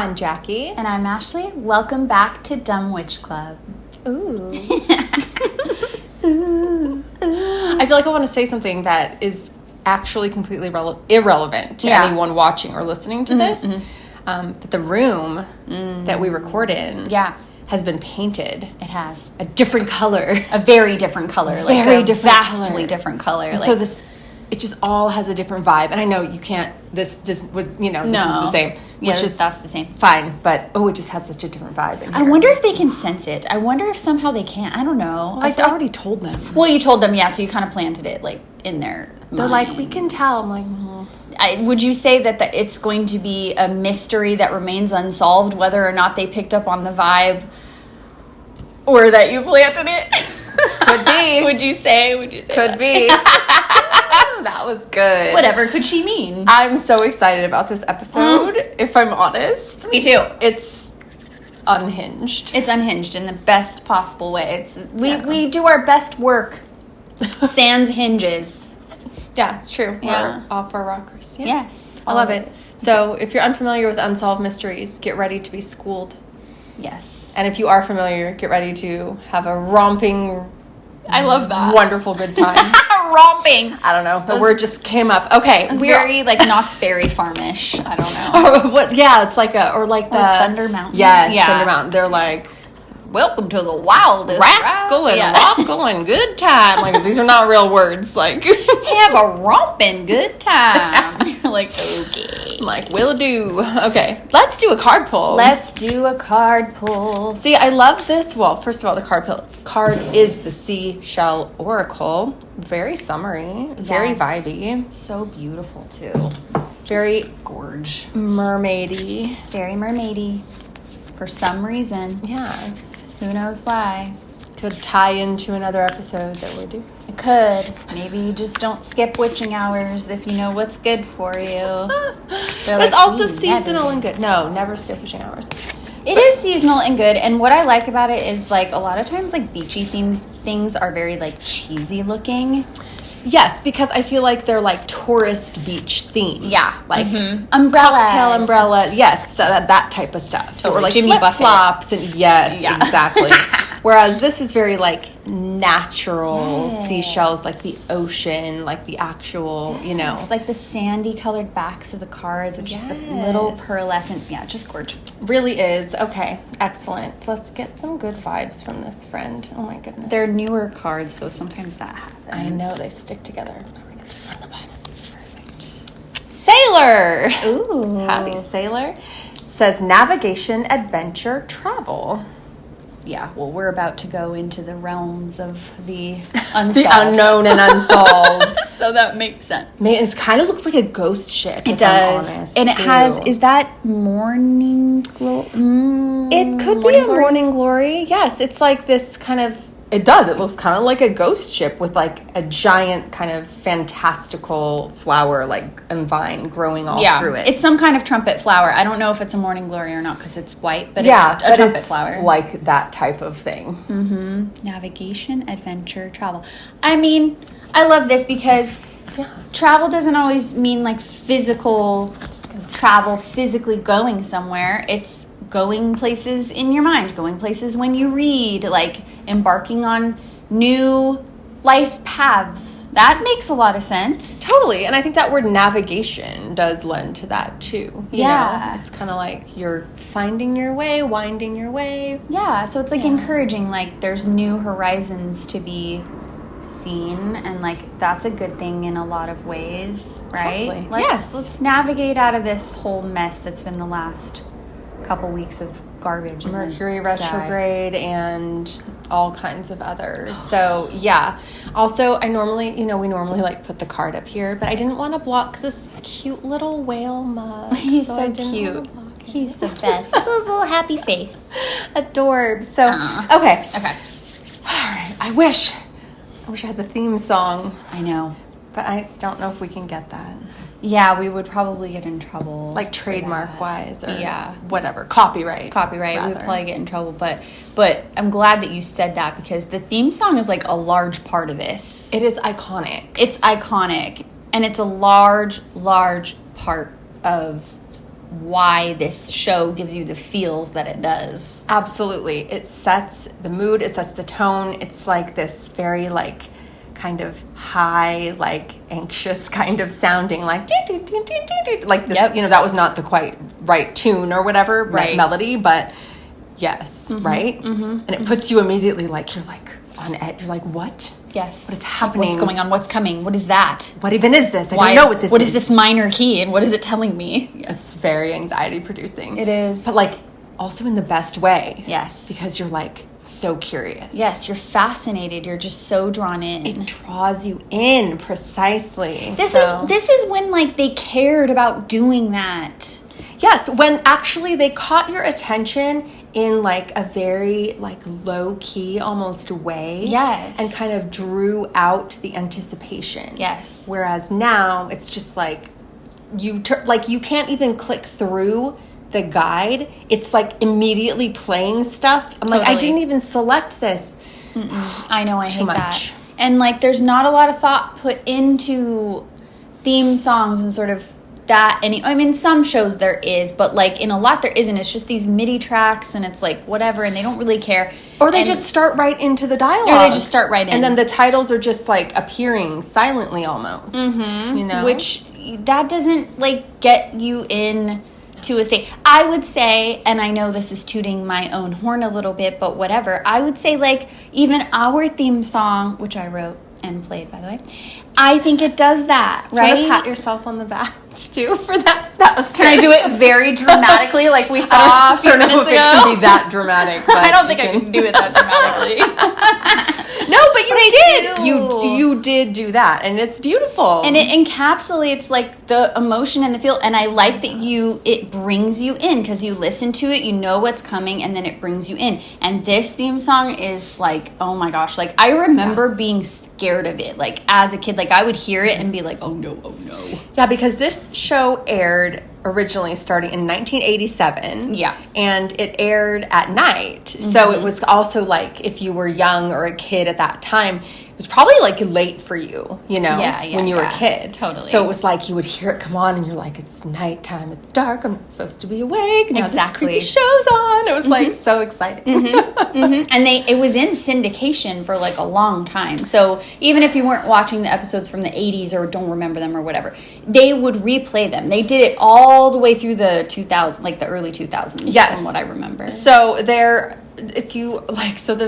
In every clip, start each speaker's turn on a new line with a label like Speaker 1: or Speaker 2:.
Speaker 1: I'm Jackie.
Speaker 2: And I'm Ashley. Welcome back to Dumb Witch Club.
Speaker 1: Ooh. I feel like I want to say something that is actually completely irrelevant to anyone watching or listening to this. But the room that we record in has been painted.
Speaker 2: It has.
Speaker 1: A different color.
Speaker 2: A very different color. Vastly different color.
Speaker 1: And so it just all has a different vibe. And I know you can't, this is the same.
Speaker 2: That's the same.
Speaker 1: Fine, but it just has such a different vibe in here.
Speaker 2: I wonder if they can sense it. I wonder if somehow they can. I don't know.
Speaker 1: Well, I already told them.
Speaker 2: Well, you told them, so you kind of planted it, in their
Speaker 1: They're
Speaker 2: mind.
Speaker 1: like, we can tell. I'm like,
Speaker 2: would you say that it's going to be a mystery that remains unsolved, whether or not they picked up on the vibe or that you planted it?
Speaker 1: Could be.
Speaker 2: Would you say
Speaker 1: Could be. That was good.
Speaker 2: Whatever could she mean?
Speaker 1: I'm so excited about this episode, if I'm honest.
Speaker 2: Me too.
Speaker 1: It's unhinged.
Speaker 2: It's unhinged in the best possible way. We do our best work. Sans hinges.
Speaker 1: Yeah, it's true.
Speaker 2: Yeah.
Speaker 1: We're off our rockers. Yeah.
Speaker 2: Yes.
Speaker 1: I love it. So if you're unfamiliar with Unsolved Mysteries, get ready to be schooled.
Speaker 2: Yes.
Speaker 1: And if you are familiar, get ready to have a romping,
Speaker 2: I love that.
Speaker 1: wonderful good time.
Speaker 2: Romping.
Speaker 1: I don't know. The word just came up. Okay.
Speaker 2: It's very Knott's Berry Farmish. I don't know.
Speaker 1: It's like the
Speaker 2: Thunder Mountain.
Speaker 1: Yes, yeah. Thunder Mountain. They're like,
Speaker 2: welcome to the wildest
Speaker 1: rascal and rockle and good time. Like, these are not real words. Like,
Speaker 2: have a romping good time. Like, okay.
Speaker 1: I'm like, will do. Okay, let's do a card pull.
Speaker 2: Let's do a card pull.
Speaker 1: See, I love this. Well, first of all, the card is the Seashell Oracle. Very summery, very vibey.
Speaker 2: So beautiful too.
Speaker 1: Very
Speaker 2: gorge.
Speaker 1: Mermaidy.
Speaker 2: Very mermaidy. For some reason.
Speaker 1: Yeah.
Speaker 2: Who knows why?
Speaker 1: Could tie into another episode that we're doing.
Speaker 2: It could. Maybe you just don't skip witching hours if you know what's good for you.
Speaker 1: It's also seasonal and good. No, never skip witching hours.
Speaker 2: It is seasonal and good, and what I like about it is a lot of times beachy themed things are very cheesy looking.
Speaker 1: Yes, because I feel like they're tourist beach theme.
Speaker 2: Yeah.
Speaker 1: Umbrellas. Cocktail umbrella. Yes, that type of stuff.
Speaker 2: Or
Speaker 1: Jimmy flip-flops. And yes, exactly. Whereas this is very natural seashells, the ocean, the actual,
Speaker 2: It's the sandy colored backs of the cards, which is the little pearlescent. Yeah, just gorgeous.
Speaker 1: Really is. Okay, excellent. Let's get some good vibes from this friend. Oh my goodness.
Speaker 2: They're newer cards, so sometimes that happens.
Speaker 1: I know, they stick together. I'm gonna get this one on the bottom. Perfect. Sailor!
Speaker 2: Ooh.
Speaker 1: Howdy, Sailor. It says navigation, adventure, travel.
Speaker 2: Yeah, well, we're about to go into the realms of the unsolved.
Speaker 1: The unknown and unsolved.
Speaker 2: So that makes sense.
Speaker 1: It kind of looks like a ghost ship.
Speaker 2: It does. I'm honest, and it has, is that morning glory?
Speaker 1: It could be a morning glory. Yes, it's this kind of, it does. It looks kind of like a ghost ship with a giant kind of fantastical flower and vine growing all through it.
Speaker 2: It's some kind of trumpet flower. I don't know if it's a morning glory or not because it's white, but it's a trumpet flower.
Speaker 1: Like that type of thing.
Speaker 2: Mm-hmm. Navigation, adventure, travel. I mean, I love this because travel doesn't always mean physical travel, physically going somewhere. It's going places in your mind, going places when you read, embarking on new life paths. That makes a lot of sense.
Speaker 1: Totally. And I think that word navigation does lend to that too. You know? It's kind of you're finding your way, winding your way.
Speaker 2: Yeah. So it's encouraging, there's new horizons to be seen, and that's a good thing in a lot of ways, right?
Speaker 1: Totally.
Speaker 2: Let's navigate out of this whole mess that's been the last couple weeks of garbage.
Speaker 1: Mercury retrograde and all kinds of others. So yeah. Also, I normally, we normally put the card up here, but I didn't want to block this cute little whale mug.
Speaker 2: He's so cute. He's the best. His little happy face.
Speaker 1: Adorbs. So okay. All right. I wish I had the theme song.
Speaker 2: I know,
Speaker 1: but I don't know if we can get that.
Speaker 2: Yeah, we would probably get in trouble.
Speaker 1: Trademark-wise or whatever. Copyright.
Speaker 2: We would probably get in trouble. But I'm glad that you said that because the theme song is a large part of this.
Speaker 1: It is iconic.
Speaker 2: It's iconic. And it's a large, large part of why this show gives you the feels that it does.
Speaker 1: Absolutely. It sets the mood, it sets the tone. It's like this very like kind of high, like anxious kind of sounding, like like this, you know, that was not the quite right tune or whatever, melody, but yes, right? And it puts you immediately like, you're like on edge. You're like, what?
Speaker 2: Yes.
Speaker 1: What is happening?
Speaker 2: What's going on? What's coming? What is that?
Speaker 1: What even is this? I don't know what this is.
Speaker 2: What is this minor key and what is it telling me?
Speaker 1: Yes. It's very anxiety producing.
Speaker 2: It is.
Speaker 1: But like also in the best way.
Speaker 2: Yes.
Speaker 1: Because you're like so curious.
Speaker 2: Yes, you're fascinated. You're just so drawn in.
Speaker 1: It draws you in, precisely.
Speaker 2: This is when like they cared about doing that.
Speaker 1: Yes, when actually they caught your attention in like a very like low key almost way.
Speaker 2: Yes.
Speaker 1: And kind of drew out the anticipation.
Speaker 2: Yes.
Speaker 1: Whereas now it's just like you can't even click through the guide. It's like immediately playing stuff. I'm like, I didn't even select this.
Speaker 2: I know, I hate that. And like there's not a lot of thought put into theme songs and sort of that. I mean, some shows there is, but like in a lot there isn't. It's just these MIDI tracks and it's like whatever, and they don't really care.
Speaker 1: Or they just start right into the dialogue.
Speaker 2: Or they just start right in.
Speaker 1: And then the titles are just like appearing silently almost. You know?
Speaker 2: Which that doesn't like get you in to a state. I would say, and I know this is tooting my own horn a little bit, but whatever. I would say like even our theme song, which I wrote and played, by the way, I think it does that, right?
Speaker 1: Try to pat yourself on the back too for that. That was
Speaker 2: Can I do it very dramatically, like we saw a few minutes ago?
Speaker 1: I don't know if it can be that dramatic. But
Speaker 2: I don't think I can do it that dramatically.
Speaker 1: No, but you did. You did do that, and it's beautiful.
Speaker 2: And it encapsulates like the emotion and the feel. And I like that it brings you in because you listen to it, you know what's coming, and then it brings you in. And this theme song is like, oh my gosh! Like I remember being scared of it, like as a kid. Like I would hear it and be like, oh no, oh no.
Speaker 1: Yeah, because this show aired originally starting in 1987.
Speaker 2: Yeah.
Speaker 1: And it aired at night. So it was also like if you were young or a kid at that time, it was probably like late for you, you know, when you were a kid.
Speaker 2: Totally.
Speaker 1: So it was like you would hear it come on and you're like, it's nighttime, it's dark, I'm not supposed to be awake. Now this creepy show's on. It was like so exciting.
Speaker 2: And it was in syndication for like a long time. So even if you weren't watching the episodes from the 80s or don't remember them or whatever, they would replay them. They did it all the way through the 2000s, like the early 2000s.
Speaker 1: Yes.
Speaker 2: From what I remember.
Speaker 1: So there's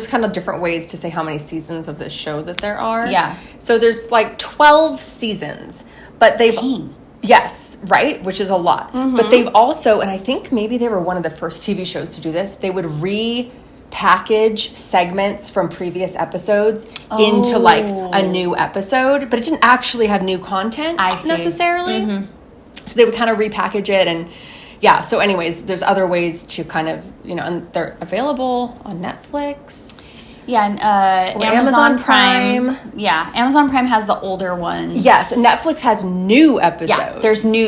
Speaker 1: kind of different ways to say how many seasons of this show that there are.
Speaker 2: Yeah.
Speaker 1: So there's like 12 seasons, but
Speaker 2: Dang.
Speaker 1: Yes, right? Which is a lot. But they've also, and I think maybe they were one of the first TV shows to do this, they would repackage segments from previous episodes into like a new episode, but it didn't actually have new content necessarily. So they would kind of repackage it and yeah, so anyways, there's other ways to kind of, you know, and they're available on Netflix.
Speaker 2: Yeah, and Amazon Prime. Yeah, Amazon Prime has the older ones.
Speaker 1: Yes, Netflix has new episodes.
Speaker 2: Yeah,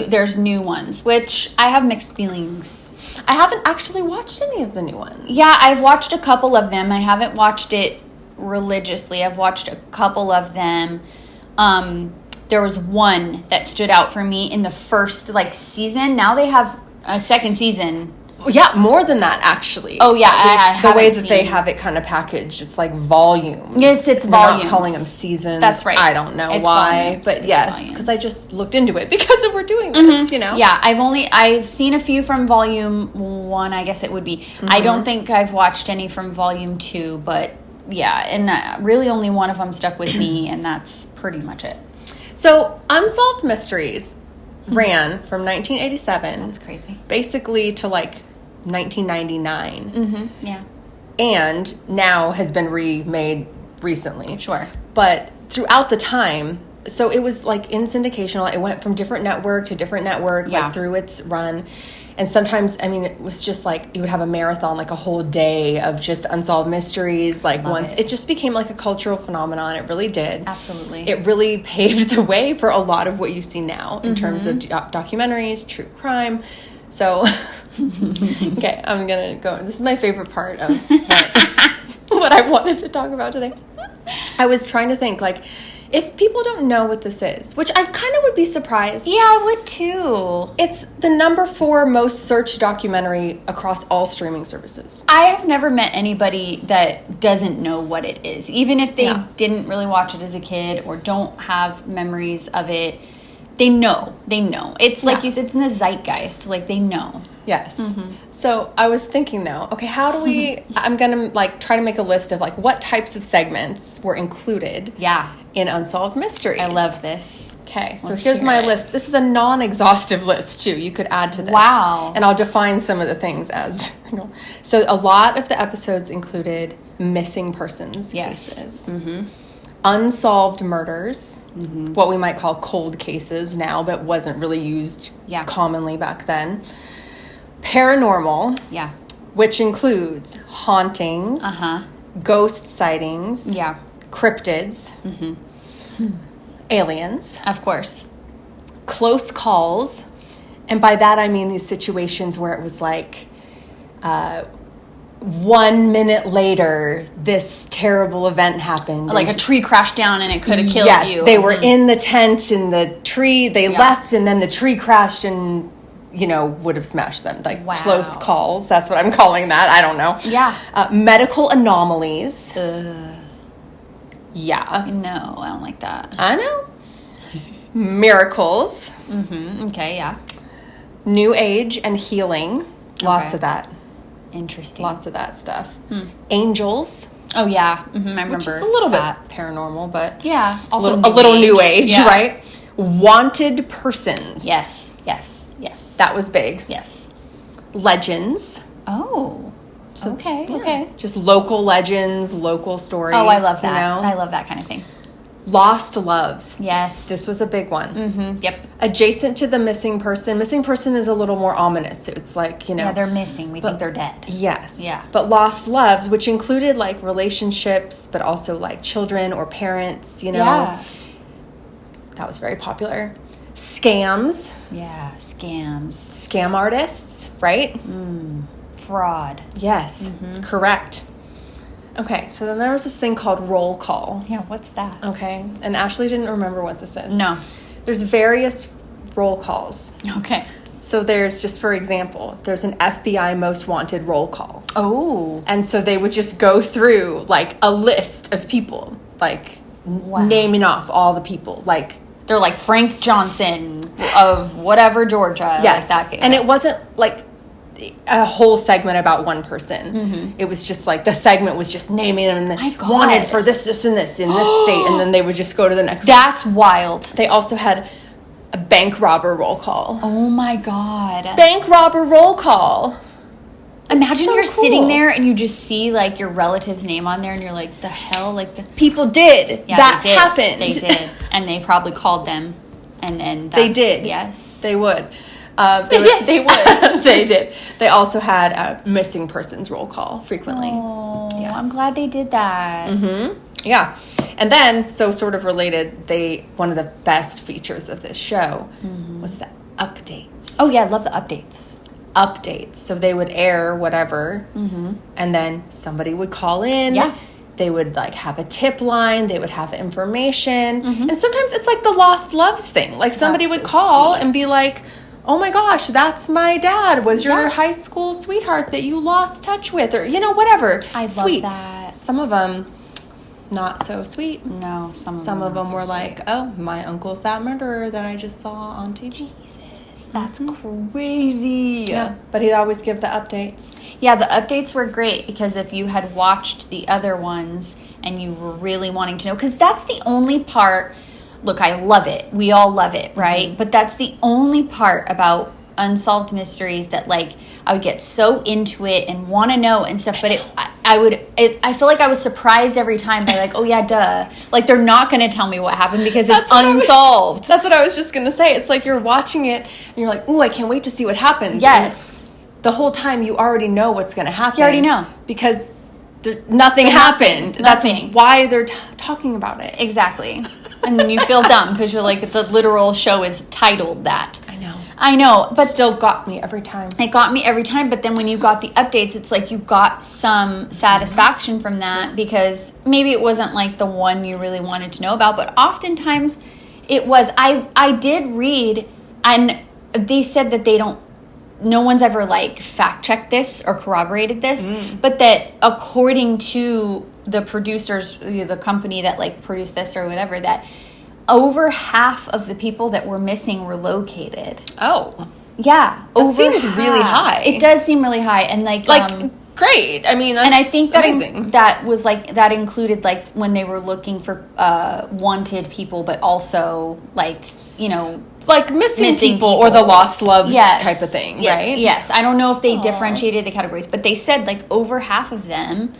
Speaker 2: there's new ones, which I have mixed feelings.
Speaker 1: I haven't actually watched any of the new ones.
Speaker 2: Yeah, I've watched a couple of them. I haven't watched it religiously. I've watched a couple of them. There was one that stood out for me in the first like season. Now they have a second season.
Speaker 1: Yeah, more than that actually.
Speaker 2: Oh yeah,
Speaker 1: the way that they have it kind of packaged, it's like volumes.
Speaker 2: Yes, it's volumes.
Speaker 1: Not calling them seasons.
Speaker 2: That's right.
Speaker 1: I don't know why, volumes. But yes, because I just looked into it because we're doing this. You know.
Speaker 2: Yeah, I've seen a few from volume 1. I guess it would be. I don't think I've watched any from volume 2, but yeah, and really only one of them stuck with me, and that's pretty much it.
Speaker 1: So, Unsolved Mysteries ran from 1987.
Speaker 2: That's crazy.
Speaker 1: Basically to like 1999.
Speaker 2: Yeah.
Speaker 1: And now has been remade recently.
Speaker 2: Sure.
Speaker 1: But throughout the time, so it was like in syndication. It went from different network to different network, like through its run. And sometimes, I mean, it was just like you would have a marathon, like a whole day of just Unsolved Mysteries. Like it just became like a cultural phenomenon. It really did.
Speaker 2: Absolutely.
Speaker 1: It really paved the way for a lot of what you see now in terms of documentaries, true crime. So, okay, I'm going to go. This is my favorite part of what I wanted to talk about today. I was trying to think, like, If people don't know what this is, which I kind of would be surprised.
Speaker 2: Yeah, I would too.
Speaker 1: It's the number 4 most searched documentary across all streaming services.
Speaker 2: I have never met anybody that doesn't know what it is. Even if they didn't really watch it as a kid or don't have memories of it, they know. It's like you said, it's in the zeitgeist. Like, they know.
Speaker 1: Yes. So I was thinking, though, okay, how do we... I'm going to, like, try to make a list of, like, what types of segments were included in Unsolved Mysteries.
Speaker 2: I love this.
Speaker 1: Okay, so here's my list. This is a non-exhaustive list, too. You could add to this.
Speaker 2: Wow.
Speaker 1: And I'll define some of the things as... So a lot of the episodes included missing persons cases. Unsolved murders, what we might call cold cases now, but wasn't really used commonly back then. Paranormal, which includes hauntings, ghost sightings, cryptids, aliens,
Speaker 2: of course,
Speaker 1: close calls, and by that I mean these situations where it was like 1 minute later, this terrible event happened.
Speaker 2: Like a tree crashed down and it could have killed you.
Speaker 1: Yes, they were in the tent and the tree, they left and then the tree crashed and, would have smashed them. Like close calls, that's what I'm calling that. I don't know.
Speaker 2: Yeah.
Speaker 1: Medical anomalies. Yeah.
Speaker 2: No, I don't like that.
Speaker 1: I know. Miracles.
Speaker 2: Okay, yeah.
Speaker 1: New age and healing. Lots of that.
Speaker 2: Interesting.
Speaker 1: Lots of that stuff. Angels.
Speaker 2: Oh, yeah. I remember.
Speaker 1: Which is a little bit paranormal, but...
Speaker 2: Yeah. Also
Speaker 1: a little new age, right? Wanted persons.
Speaker 2: Yes.
Speaker 1: That was big.
Speaker 2: Yes.
Speaker 1: Legends.
Speaker 2: Oh. So, okay.
Speaker 1: Just local legends, local stories.
Speaker 2: Oh, I love that. I love that kind of thing.
Speaker 1: Lost loves.
Speaker 2: Yes.
Speaker 1: This was a big one.
Speaker 2: Yep.
Speaker 1: Adjacent to the missing person. Missing person is a little more ominous. It's like,
Speaker 2: Yeah, they're missing. We think they're dead.
Speaker 1: Yes.
Speaker 2: Yeah.
Speaker 1: But lost loves, which included like relationships, but also like children or parents,
Speaker 2: Yeah.
Speaker 1: That was very popular. Scams.
Speaker 2: Yeah, scams.
Speaker 1: Scam artists, right?
Speaker 2: Fraud.
Speaker 1: Yes, correct. Okay, so then there was this thing called roll call.
Speaker 2: Yeah, what's that?
Speaker 1: Okay, and Ashley didn't remember what this is.
Speaker 2: No.
Speaker 1: There's various roll calls.
Speaker 2: Okay.
Speaker 1: So there's, just for example, there's an FBI most wanted roll call.
Speaker 2: Oh.
Speaker 1: And so they would just go through, like, a list of people, like, naming off all the people, like...
Speaker 2: They're like Frank Johnson of whatever, Georgia.
Speaker 1: Yes,
Speaker 2: like that.
Speaker 1: And it wasn't, like, a whole segment about one person. It was just, like, the segment was just naming them and wanted for this, and this in this state, and then they would just go to the next one.
Speaker 2: That's wild.
Speaker 1: They also had a bank robber roll call.
Speaker 2: Oh, my God.
Speaker 1: Bank robber roll call.
Speaker 2: Imagine you're sitting there and you just see, like, your relative's name on there and you're like, the hell? Like, the
Speaker 1: people did.
Speaker 2: Yeah,
Speaker 1: that
Speaker 2: they did.
Speaker 1: happened.
Speaker 2: They did. And they probably called them. And then
Speaker 1: they did.
Speaker 2: Yes.
Speaker 1: They would.
Speaker 2: They would.
Speaker 1: They did. They also had a missing persons roll call frequently.
Speaker 2: Oh, yes. I'm glad they did that.
Speaker 1: Yeah. And then, so sort of related, one of the best features of this show was the updates.
Speaker 2: Oh, yeah, I love the updates.
Speaker 1: So they would air whatever, and then somebody would call in.
Speaker 2: Yeah.
Speaker 1: They would, like, have a tip line. They would have information. And sometimes it's like the lost loves thing. Like, somebody would call and be like, oh my gosh, that's my dad. Was your high school sweetheart that you lost touch with, or, whatever.
Speaker 2: I love that.
Speaker 1: Some of them, not so sweet.
Speaker 2: No,
Speaker 1: some of them were like, oh, my uncle's that murderer that I just saw on TV.
Speaker 2: That's crazy.
Speaker 1: Yeah, but he'd always give the updates.
Speaker 2: Yeah, the updates were great because if you had watched the other ones and you were really wanting to know, because that's the only part. Look, I love it. We all love it, right? But that's the only part about Unsolved Mysteries that, like, I would get so into it and want to know and stuff. But I feel like I was surprised every time by, like, oh yeah, duh. Like, they're not going to tell me what happened because it's unsolved.
Speaker 1: That's what I was just going to say. It's like you're watching it and you're like, ooh, I can't wait to see what happens.
Speaker 2: Yes.
Speaker 1: And the whole time you already know what's going to happen.
Speaker 2: You already know.
Speaker 1: Because nothing happened.
Speaker 2: Nothing.
Speaker 1: That's why they're talking about it.
Speaker 2: Exactly. And then you feel dumb because you're like, the literal show is titled that.
Speaker 1: I know.
Speaker 2: But
Speaker 1: still got me every time.
Speaker 2: It got me every time. But then when you got the updates, it's like you got some satisfaction from that, because maybe it wasn't like the one you really wanted to know about, but oftentimes it was. I did read, and they said that no one's ever like fact checked this or corroborated this, but that according to the producers, the company that like produced this or whatever, that over half of the people that were missing were located.
Speaker 1: Oh.
Speaker 2: Yeah.
Speaker 1: That seems really high.
Speaker 2: It does seem really high. And like
Speaker 1: great. I mean, that's
Speaker 2: and I think
Speaker 1: amazing.
Speaker 2: that was like, that included like when they were looking for wanted people, but also like,
Speaker 1: like missing people or the lost loves type of thing, right?
Speaker 2: Yes. I don't know if they differentiated the categories, but they said like over half of them.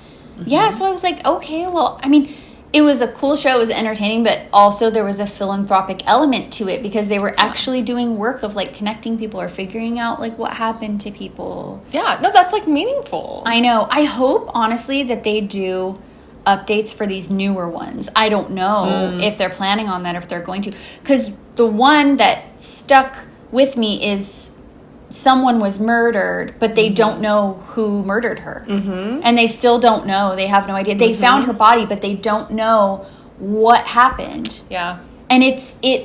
Speaker 2: Yeah. So I was like, okay, well, I mean, it was a cool show. It was entertaining, but also there was a philanthropic element to it, because they were actually doing work of like connecting people or figuring out like what happened to people.
Speaker 1: Yeah, no, that's like meaningful.
Speaker 2: I know. I hope honestly that they do updates for these newer ones. I don't know if they're planning on that, if they're going to, because the one that stuck with me is someone was murdered, but they don't know who murdered her. And they still don't know. They have no idea. They found her body, but they don't know what happened.
Speaker 1: Yeah.
Speaker 2: And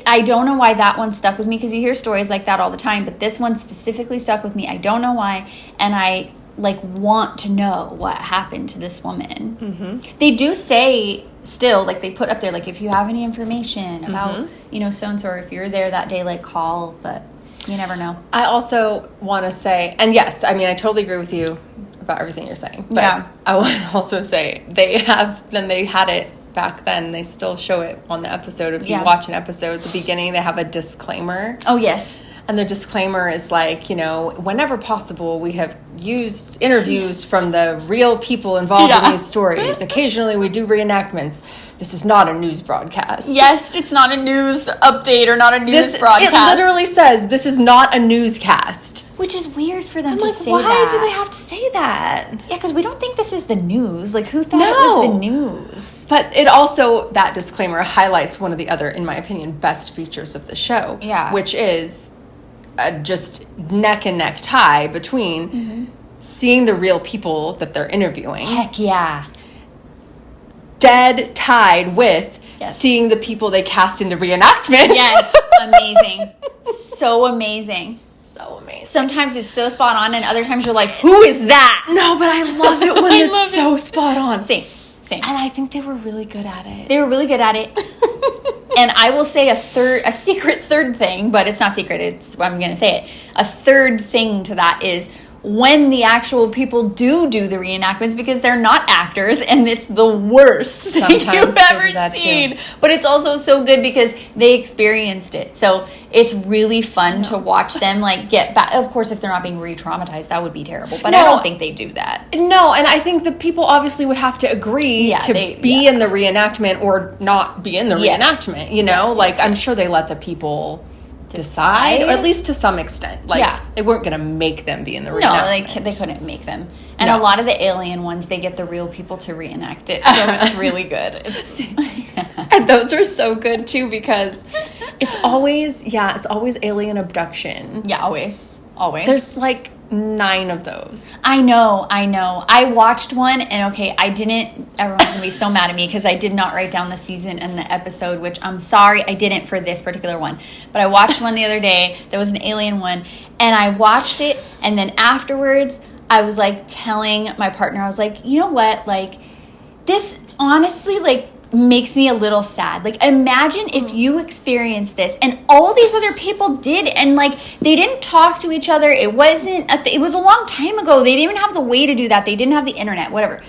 Speaker 2: I don't know why that one stuck with me, because you hear stories like that all the time, but this one specifically stuck with me. I don't know why. And I like want to know what happened to this woman. They do say still, like they put up there, like if you have any information about, so-and-so, or if you're there that day, like call, but you never know.
Speaker 1: I also want to say, and yes, I mean, I totally agree with you about everything you're saying. But I want to also say they had it back then. They still show it on the episode. If you watch an episode at the beginning, they have a disclaimer.
Speaker 2: Oh, yes.
Speaker 1: And the disclaimer is like, whenever possible, we have used interviews from the real people involved in these stories. Occasionally, we do reenactments. This is not a news broadcast.
Speaker 2: Yes, it's not a news update or not a news broadcast.
Speaker 1: It literally says, this is not a newscast.
Speaker 2: Which is weird for them to say
Speaker 1: why
Speaker 2: that.
Speaker 1: Why do they have to say that?
Speaker 2: Yeah, because we don't think this is the news. Like, who thought it was the news?
Speaker 1: But it also, that disclaimer highlights one of the other, in my opinion, best features of the show.
Speaker 2: Yeah.
Speaker 1: Which is just neck and neck tie between seeing the real people that they're interviewing.
Speaker 2: Heck yeah.
Speaker 1: Dead tied with seeing the people they cast in the reenactment.
Speaker 2: Yes, amazing. So amazing.
Speaker 1: So amazing.
Speaker 2: Sometimes it's so spot on, and other times you're like, who is that?
Speaker 1: No, but I love it when it's so spot on.
Speaker 2: Same.
Speaker 1: And I think they were really good at it.
Speaker 2: They were really good at it. And I will say a secret third thing, but it's not secret, I'm going to say it. A third thing to that is when the actual people do the reenactments, because they're not actors, and it's the worst thing you've ever seen. But it's also so good because they experienced it. So it's really fun to watch them like get back. Of course, if they're not being re-traumatized, that would be terrible. But I don't think they do that.
Speaker 1: No, and I think the people obviously would have to agree to be in the reenactment or not be in the reenactment. I'm sure they let the people decide, or at least to some extent. They weren't going to make them be in the reenactment.
Speaker 2: No, they couldn't make them. And a lot of the alien ones, they get the real people to reenact it, so it's really good.
Speaker 1: And those are so good too, because it's always alien abduction.
Speaker 2: Yeah, always.
Speaker 1: There's like 9 of those.
Speaker 2: I know. I watched one, and everyone's going to be so mad at me because I did not write down the season and the episode, which I'm sorry I didn't for this particular one. But I watched one the other day. There was an alien one, and I watched it, and then afterwards, I was like telling my partner, I was like, you know what? Like, this honestly, like, makes me a little sad. Like, imagine if you experienced this and all these other people did, and like they didn't talk to each other. It wasn't it was a long time ago. They didn't even have the way to do that. They didn't have the internet, whatever.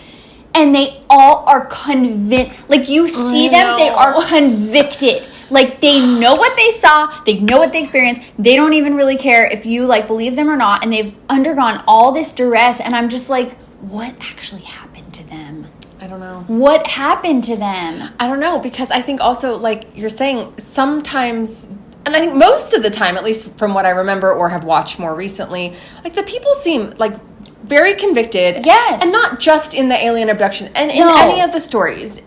Speaker 2: And they all are convinced. Like, you see them, they are convicted. Like, they know what they saw, they know what they experienced. They don't even really care if you like believe them or not, and they've undergone all this duress, and I'm just like, what actually happened to them?
Speaker 1: I don't know.
Speaker 2: What happened to them?
Speaker 1: I don't know, because I think also, like you're saying, sometimes, and I think most of the time, at least from what I remember or have watched more recently, like the people seem like very convicted.
Speaker 2: Yes.
Speaker 1: And not just in the alien abduction. And in any of the stories.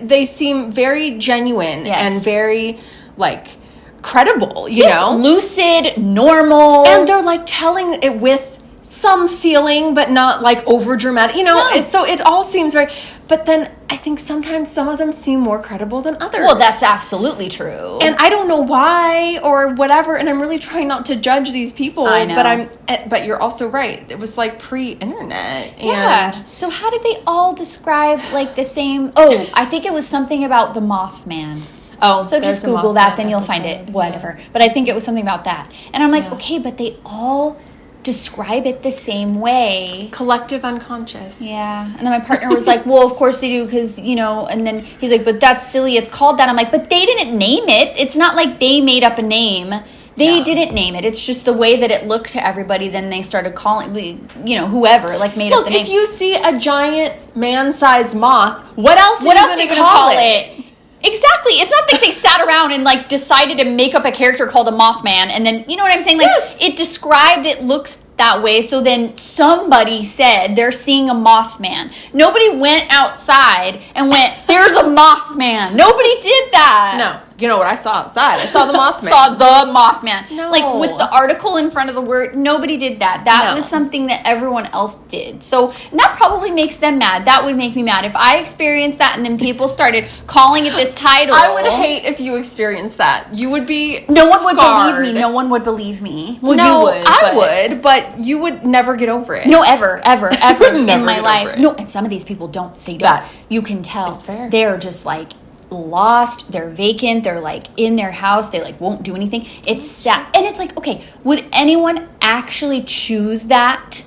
Speaker 1: They seem very genuine and very, like, credible, you know?
Speaker 2: Lucid, normal.
Speaker 1: And they're, like, telling it with some feeling, but not, like, over dramatic. You know, so it all seems very... But then I think sometimes some of them seem more credible than others.
Speaker 2: Well, that's absolutely true.
Speaker 1: And I don't know why or whatever, and I'm really trying not to judge these people.
Speaker 2: I know.
Speaker 1: But you're also right. It was like pre-internet.
Speaker 2: Yeah.
Speaker 1: And
Speaker 2: so how did they all describe like the same? Oh, I think it was something about the Mothman.
Speaker 1: Oh,
Speaker 2: so just Google that, then you'll find it. Whatever. Yeah. But I think it was something about that. And I'm like, okay, but they all describe it the same way.
Speaker 1: Collective unconscious.
Speaker 2: Yeah. And then my partner was like, well, of course they do, because, you know, and then he's like, but that's silly, it's called that. I'm like, but they didn't name it. It's not like they made up a name. They didn't name it. It's just the way that it looked to everybody. Then they started calling, you know, whoever, like, made up the name.
Speaker 1: If you see a giant man-sized moth, what else are you going to
Speaker 2: call it? Exactly. It's not like they sat around and, like, decided to make up a character called a Mothman, and then, you know what I'm saying? Like, it described it looks that way, so then somebody said they're seeing a Mothman. Nobody went outside and went, there's a Mothman. Nobody did that.
Speaker 1: No. You know what I saw outside? I saw the Mothman.
Speaker 2: Saw the Mothman.
Speaker 1: No.
Speaker 2: Like, with the article in front of the word, nobody did that. That was something that everyone else did. So, that probably makes them mad. That would make me mad. If I experienced that and then people started calling it this title.
Speaker 1: I would hate if you experienced that. You would be
Speaker 2: No one
Speaker 1: scarred.
Speaker 2: would believe me. No one would believe me. Well,
Speaker 1: no,
Speaker 2: you would.
Speaker 1: I would, but you would never get over it.
Speaker 2: No, ever in my life.
Speaker 1: It.
Speaker 2: No, and some of these people don't. They don't. You can tell.
Speaker 1: That's fair.
Speaker 2: They're just like lost. They're vacant. They're like in their house. They like won't do anything. It's sad. And it's like, okay, would anyone actually choose that?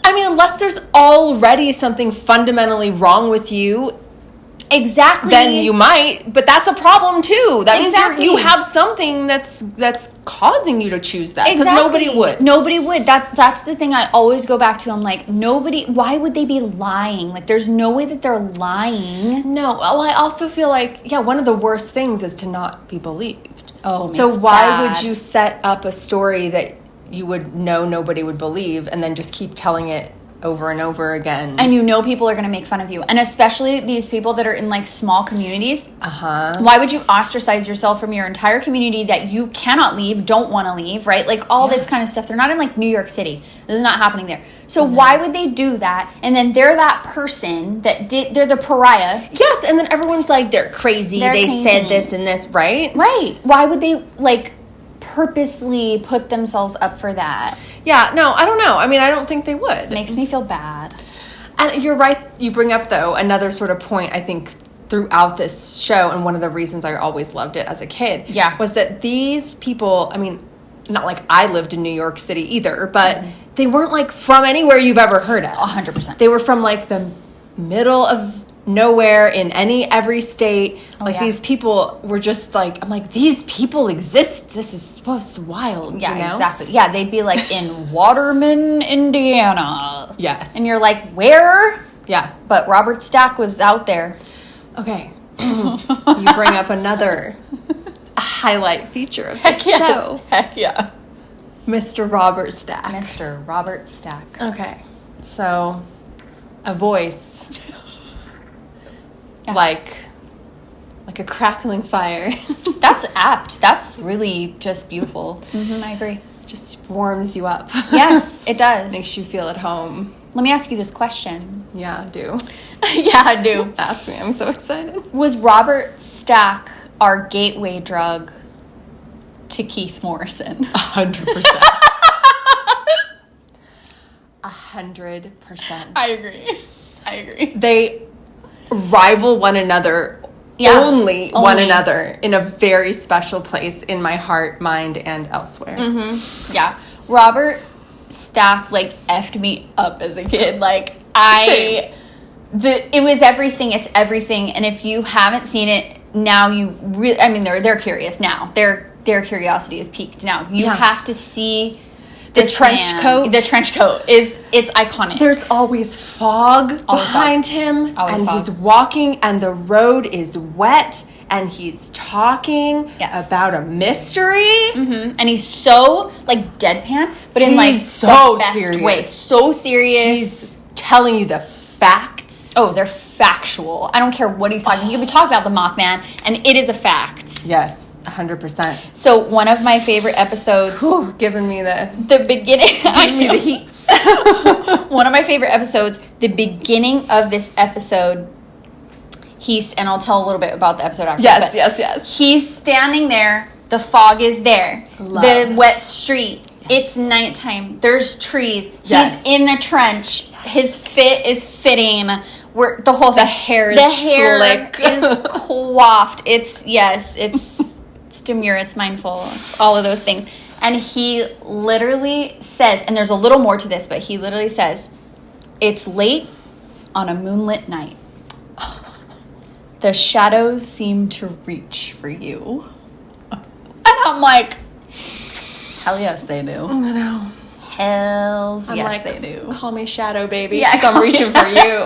Speaker 1: I mean, unless there's already something fundamentally wrong with you.
Speaker 2: Exactly.
Speaker 1: Then you might, but that's a problem too. That means you have something that's causing you to choose that. Because nobody would.
Speaker 2: Nobody would. That's the thing I always go back to. I'm like, nobody. Why would they be lying? Like, there's no way that they're lying.
Speaker 1: No. Well, I also feel like, one of the worst things is to not be believed.
Speaker 2: Oh,
Speaker 1: so why would you set up a story that you would know nobody would believe and then just keep telling it over and over again?
Speaker 2: And you know people are going to make fun of you. And especially these people that are in, like, small communities.
Speaker 1: Uh-huh.
Speaker 2: Why would you ostracize yourself from your entire community that you cannot leave, don't want to leave, right? Like, all this kind of stuff. They're not in, like, New York City. This is not happening there. So why would they do that? And then they're that person they're the pariah.
Speaker 1: Yes, and then everyone's like, they're crazy. They said this and this, right?
Speaker 2: Right. Why would they, like, purposely put themselves up for that?
Speaker 1: Yeah, no, I don't know. I mean, I don't think they would.
Speaker 2: It makes me feel bad.
Speaker 1: And you're right. You bring up, though, another sort of point, I think, throughout this show, and one of the reasons I always loved it as a kid, was that these people, I mean, not like I lived in New York City either, but they weren't, like, from anywhere you've ever heard of.
Speaker 2: 100%.
Speaker 1: They were from, like, the middle of nowhere in every state. These people were just like, I'm like, these people exist. This is supposed wild.
Speaker 2: Yeah,
Speaker 1: you know?
Speaker 2: Exactly. Yeah, they'd be like in Waterman, Indiana.
Speaker 1: Yes.
Speaker 2: And you're like, where?
Speaker 1: Yeah.
Speaker 2: But Robert Stack was out there.
Speaker 1: Okay. You bring up another highlight feature of this show.
Speaker 2: Heck yeah.
Speaker 1: Mr. Robert Stack.
Speaker 2: Mr. Robert Stack.
Speaker 1: Okay. So, a voice. Like a crackling fire.
Speaker 2: That's apt. That's really just beautiful. I agree.
Speaker 1: Just warms you up.
Speaker 2: Yes, it does.
Speaker 1: Makes you feel at home.
Speaker 2: Let me ask you this question.
Speaker 1: Yeah, do.
Speaker 2: Yeah, I do.
Speaker 1: Ask me. I'm so excited.
Speaker 2: Was Robert Stack our gateway drug to Keith Morrison?
Speaker 1: 100%. 100%.
Speaker 2: I agree.
Speaker 1: They rival one another, only one another, in a very special place in my heart, mind, and elsewhere.
Speaker 2: Yeah. Robert Stack, like, effed me up as a kid. Like, it was everything. It's everything. And if you haven't seen it, now you really, I mean, they're curious now. Their curiosity is peaked now. You have to see
Speaker 1: the trench coat.
Speaker 2: The trench coat it's iconic.
Speaker 1: There's always fog behind him, and he's walking, and the road is wet, and he's talking about a mystery.
Speaker 2: Mm-hmm. And he's so, like, deadpan, but in, like,
Speaker 1: so
Speaker 2: the best
Speaker 1: serious.
Speaker 2: way. So serious.
Speaker 1: He's telling you the facts.
Speaker 2: Oh, they're factual. I don't care what he's talking. He could be talking about the Mothman, and it is a fact.
Speaker 1: Yes, 100%.
Speaker 2: So one of my favorite episodes...
Speaker 1: Giving me the
Speaker 2: beginning...
Speaker 1: Giving me the heats.
Speaker 2: One of my favorite episodes, the beginning of this episode... and I'll tell a little bit about the episode after.
Speaker 1: Yes.
Speaker 2: He's standing there. The fog is there. The wet street. It's nighttime. There's trees.
Speaker 1: Yes.
Speaker 2: He's in the trench. His fit is fitting. The whole thing.
Speaker 1: The hair is slick.
Speaker 2: is coiffed. It's demure. It's mindful. It's all of those things. And he literally says, and there's a little more to this, but he literally says, it's late on a moonlit night. The shadows seem to reach for you. And I'm like, hell yes, they do.
Speaker 1: I know.
Speaker 2: Hells yes,
Speaker 1: like,
Speaker 2: they do.
Speaker 1: Call me Shadow, baby.
Speaker 2: Yeah,
Speaker 1: because I'm reaching for you.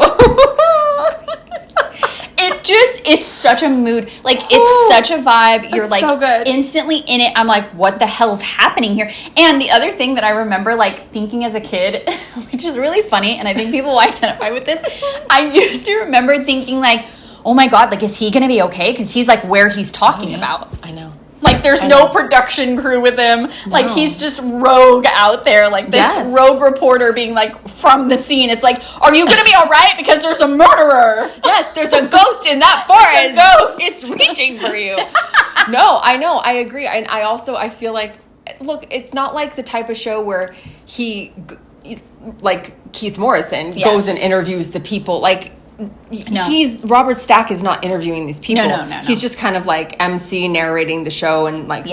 Speaker 2: It's such a mood. Like, it's such a vibe. You're, like,
Speaker 1: so good.
Speaker 2: Instantly in it. I'm like, what the hell's happening here? And the other thing that I remember, like, thinking as a kid, which is really funny, and I think people will identify with this, I used to remember thinking, like, oh my God, like, is he going to be okay? Because he's, like, where he's talking about.
Speaker 1: I know.
Speaker 2: Like, there's no production crew with him. No. Like, he's just rogue out there. Like, this rogue reporter being, like, from the scene. It's like, are you going to be all right? Because there's a murderer.
Speaker 1: Yes, there's a ghost in that forest. It's reaching for you. No, I know. I agree. I feel like, look, it's not like the type of show where he, like Keith Morrison, goes and interviews the people. Like, Robert Stack is not interviewing these people.
Speaker 2: No.
Speaker 1: He's just kind of like MC narrating the show and like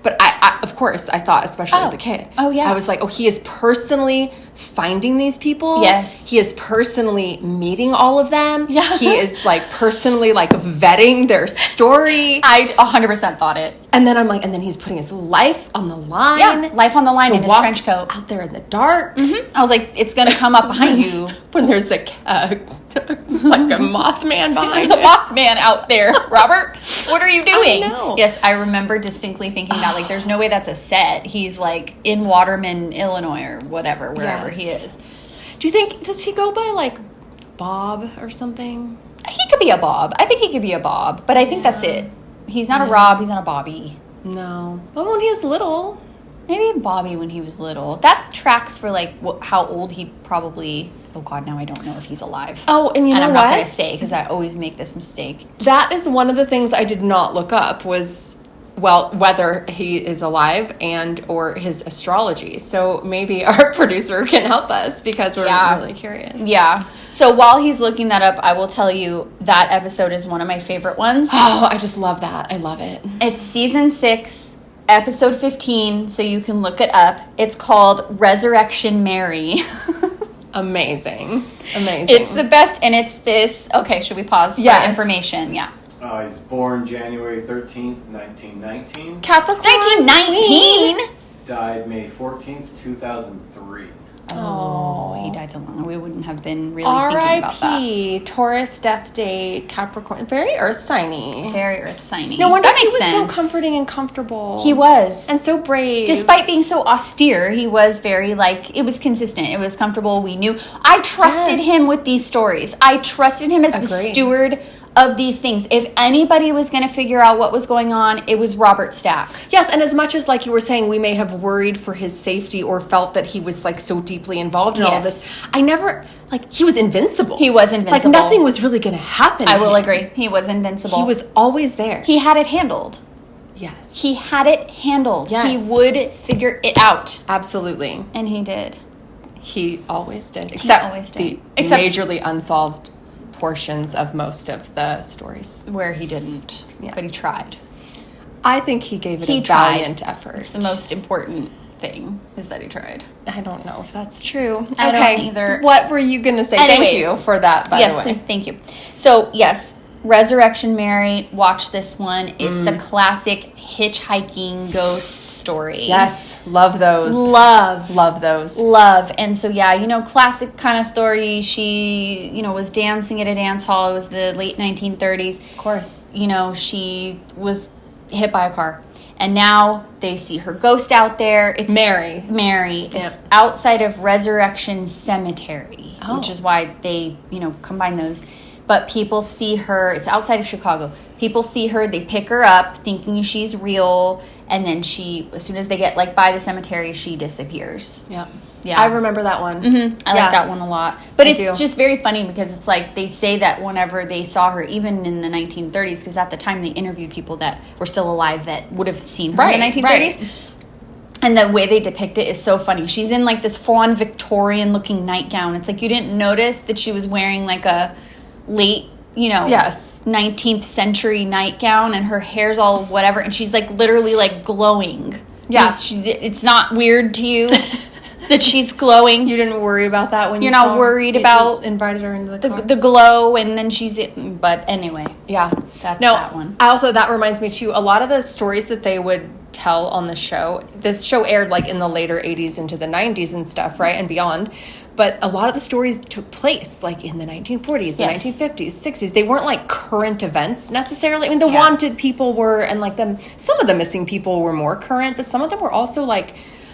Speaker 1: But I of course I thought, especially as a kid, I was like, he is personally finding these people.
Speaker 2: Yes,
Speaker 1: he is personally meeting all of them. Yeah, he is like personally like vetting their story.
Speaker 2: I 100% thought it.
Speaker 1: And then I'm like, and then he's putting his life on the line.
Speaker 2: Yeah, life on the line in his trench coat
Speaker 1: out there in the dark.
Speaker 2: Mm-hmm. I was like, it's gonna come up behind you
Speaker 1: when there's like a Mothman behind.
Speaker 2: There's a Mothman out there, Robert. What are you doing?
Speaker 1: I know.
Speaker 2: Yes, I remember distinctly thinking that. Like, there's no way that's a set. He's like in Waterman, Illinois, or whatever, wherever he is.
Speaker 1: Do you think, does he go by like Bob or something?
Speaker 2: He could be a Bob. I think he could be a Bob, but I think that's it. He's not a Rob. He's not a Bobby.
Speaker 1: No. But when he was little.
Speaker 2: Maybe Bobby when he was little. That tracks for like how old he probably... Oh, God, now I don't know if he's alive.
Speaker 1: Oh, and you know what?
Speaker 2: And I'm not going to say because I always make this mistake.
Speaker 1: That is one of the things I did not look up was, well, whether he is alive and or his astrology. So maybe our producer can help us because we're really curious.
Speaker 2: Yeah. So while he's looking that up, I will tell you that episode is one of my favorite ones.
Speaker 1: Oh, I just love that. I love it.
Speaker 2: It's season 6. Episode 15, so you can look it up. It's called Resurrection Mary.
Speaker 1: Amazing.
Speaker 2: It's the best, and it's this... Okay, should we pause for information? Yeah.
Speaker 3: He's born January 13th, 1919.
Speaker 1: Capricorn.
Speaker 2: 1919?
Speaker 3: Died May 14th, 2003.
Speaker 2: Oh, he died so long. We wouldn't have been really thinking about that.
Speaker 1: R.I.P. Taurus death date, Capricorn. Very earth signy.
Speaker 2: Very earth signy.
Speaker 1: No wonder
Speaker 2: that makes
Speaker 1: he was
Speaker 2: sense.
Speaker 1: so comforting and comfortable.
Speaker 2: He was.
Speaker 1: And so brave.
Speaker 2: Despite being so austere, he was very, like, it was consistent. It was comfortable. We knew. I trusted him with these stories. I trusted him as the steward of these things. If anybody was going to figure out what was going on, it was Robert Stack.
Speaker 1: Yes, and as much as, like you were saying, we may have worried for his safety or felt that he was, like, so deeply involved in all of this, I never, like, he was invincible.
Speaker 2: He was invincible.
Speaker 1: Like, nothing was really going to happen.
Speaker 2: I will agree. He was invincible.
Speaker 1: He was always there.
Speaker 2: He had it handled.
Speaker 1: Yes.
Speaker 2: He had it handled.
Speaker 1: Yes.
Speaker 2: He would figure it out.
Speaker 1: Absolutely.
Speaker 2: And he did.
Speaker 1: He always did. Except the majorly unsolved portions of most of the stories
Speaker 2: where he didn't, but he tried.
Speaker 1: I think he gave it a valiant effort.
Speaker 2: It's the most important thing is that he tried.
Speaker 1: I don't know if that's true.
Speaker 2: I don't either.
Speaker 1: What were you going to say?
Speaker 2: Anyways,
Speaker 1: thank you for that, by the way.
Speaker 2: Yes, please, thank you. So, yes, Resurrection Mary, watch this one. It's a classic hitchhiking ghost story.
Speaker 1: Yes, love those.
Speaker 2: Love
Speaker 1: those.
Speaker 2: And so, classic kind of story. She, was dancing at a dance hall. It was the late 1930s.
Speaker 1: Of course.
Speaker 2: She was hit by a car. And now they see her ghost out there. It's
Speaker 1: Mary.
Speaker 2: It's outside of Resurrection Cemetery, which is why they, combine those. But people see her. It's outside of Chicago. People see her. They pick her up thinking she's real. And then as soon as they get by the cemetery, she disappears.
Speaker 1: Yeah. I remember that one.
Speaker 2: Mm-hmm. I like that one a lot. But it's just very funny because it's they say that whenever they saw her, even in the 1930s, because at the time they interviewed people that were still alive that would have seen her in the 1930s. Right. And the way they depict it is so funny. She's in this full-on Victorian-looking nightgown. It's you didn't notice that she was wearing a late, 19th century nightgown, and her hair's all whatever, and she's literally glowing. Yeah. It's not weird to you that she's glowing.
Speaker 1: You didn't worry about that when
Speaker 2: you're not worried about
Speaker 1: invited her into the car?
Speaker 2: The glow, and then but anyway.
Speaker 1: Yeah.
Speaker 2: That's that one.
Speaker 1: That reminds me too, a lot of the stories that they would tell on the show, this show aired in the later 80s into the 90s and stuff, right, and beyond. But a lot of the stories took place in the 1940s, the 1950s, 60s. They weren't current events necessarily. I mean, the wanted people were, and some of the missing people were more current, but some of them were also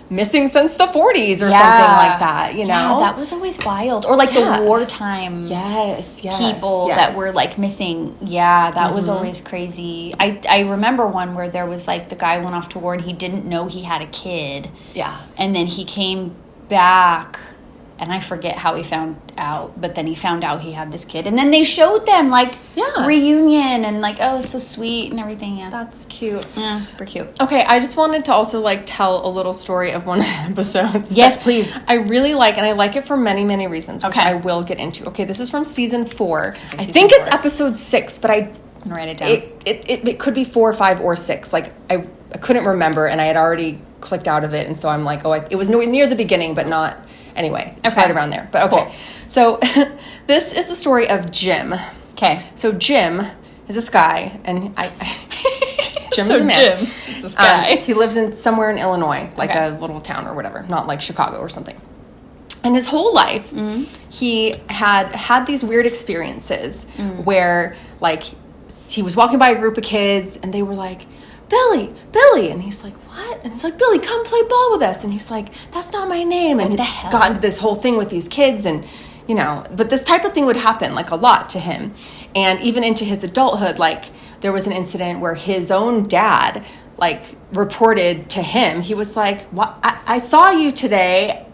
Speaker 1: missing since the 40s or something like that, Yeah,
Speaker 2: that was always wild. Or the wartime people that were missing. Yeah, that was always crazy. I remember one where there was the guy went off to war and he didn't know he had a kid. Yeah. And then he came back. And I forget how he found out, but then he found out he had this kid. And then they showed them, reunion and, oh, it's so sweet and everything. Yeah.
Speaker 1: That's cute.
Speaker 2: Yeah, super cute.
Speaker 1: Okay, I just wanted to also, tell a little story of one of the episodes.
Speaker 2: Yes, please.
Speaker 1: I really like, and I like it for many, many reasons, which I will get into. Okay, this is from season 4. I think it's episode 6, but
Speaker 2: I'm gonna write it down.
Speaker 1: It could be 4, 5, or 6. I couldn't remember, and I had already clicked out of it, and so I'm it was near the beginning, but not... Anyway, it's right around there. But okay. Cool. So this is the story of Jim.
Speaker 2: Okay.
Speaker 1: So Jim is this guy, and Jim is a man.
Speaker 2: Jim is this guy.
Speaker 1: He lives somewhere in Illinois, a little town or whatever, not Chicago or something. And his whole life, he had these weird experiences where, he was walking by a group of kids, and they were like, Billy, and he's like, what? And he's like, Billy, come play ball with us. And he's like, that's not my name. And he got into this whole thing with these kids, and but this type of thing would happen a lot to him. And even into his adulthood, there was an incident where his own dad reported to him, he was like, what? I saw you today